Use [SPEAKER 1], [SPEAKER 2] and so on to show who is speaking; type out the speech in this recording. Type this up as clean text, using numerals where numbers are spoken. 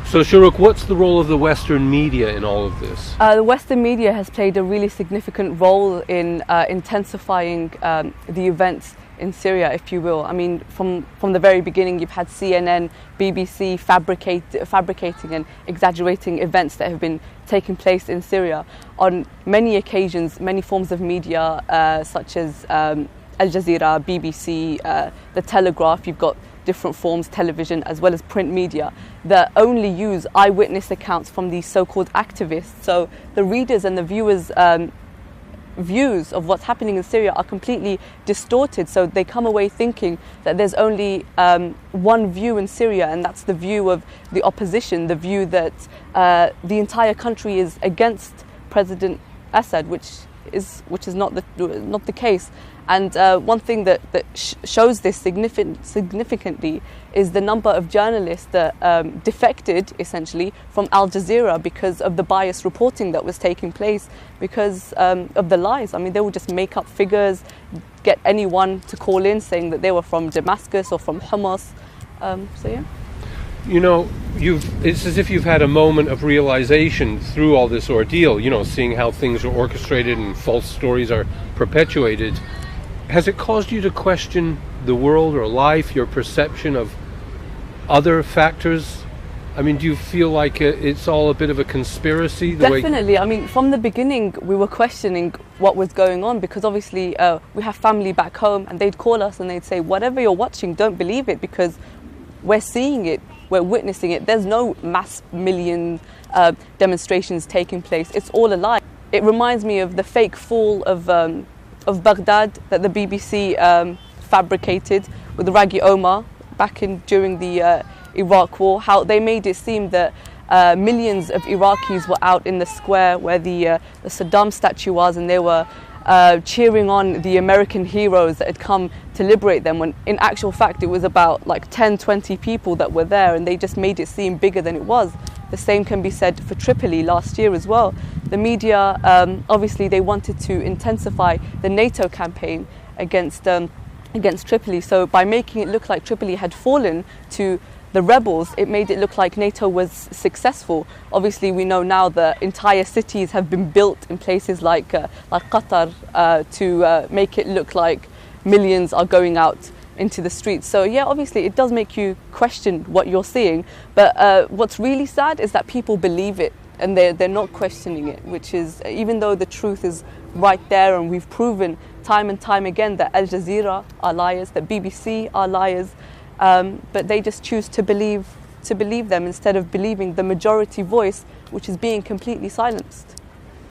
[SPEAKER 1] So Shoruk, what's the role of the Western media in all of this?
[SPEAKER 2] The Western media has played a really significant role in intensifying the events in Syria, if you will. I mean, from the very beginning, you've had CNN, BBC fabricating and exaggerating events that have been taking place in Syria. On many occasions, many forms of media, such as Aljazeera, BBC, The Telegraph, you've got different forms, television as well as print media, that only use eyewitness accounts from these so-called activists. So the readers and the viewers' views of what's happening in Syria are completely distorted. So they come away thinking that there's only one view in Syria, and that's the view of the opposition, the view that the entire country is against President Assad, which is not the case. And one thing that shows this significantly is the number of journalists that defected, essentially, from Aljazeera because of the biased reporting that was taking place, because of the lies. I mean, they would just make up figures, get anyone to call in saying that they were from Damascus or from Hamas. So yeah.
[SPEAKER 1] You know, it's as if you've had a moment of realization through all this ordeal, you know, seeing how things are orchestrated and false stories are perpetuated. Has it caused you to question the world or life, your perception of other factors? I mean, do you feel like it's all a bit of a conspiracy?
[SPEAKER 2] Definitely. I mean, from the beginning, we were questioning what was going on, because obviously we have family back home, and they'd call us and they'd say, whatever you're watching, don't believe it, because we're seeing it, we're witnessing it. There's no mass million demonstrations taking place. It's all a lie. It reminds me of the fake fall of Baghdad that the BBC fabricated with Raghi Omar back during the Iraq War. How they made it seem that millions of Iraqis were out in the square where the Saddam statue was, and they were cheering on the American heroes that had come to liberate them, when in actual fact it was about like 10-20 people that were there, and they just made it seem bigger than it was. The same can be said for Tripoli last year as well. The media, obviously they wanted to intensify the NATO campaign against Tripoli. So by making it look like Tripoli had fallen to the rebels, it made it look like NATO was successful. Obviously we know now that entire cities have been built in places like Qatar to make it look like millions are going out into the streets. So yeah, obviously it does make you question what you're seeing, but what's really sad is that people believe it and they're not questioning it, which is, even though the truth is right there, and we've proven time and time again that Aljazeera are liars, that BBC are liars, but they just choose to believe them instead of believing the majority voice, which is being completely silenced.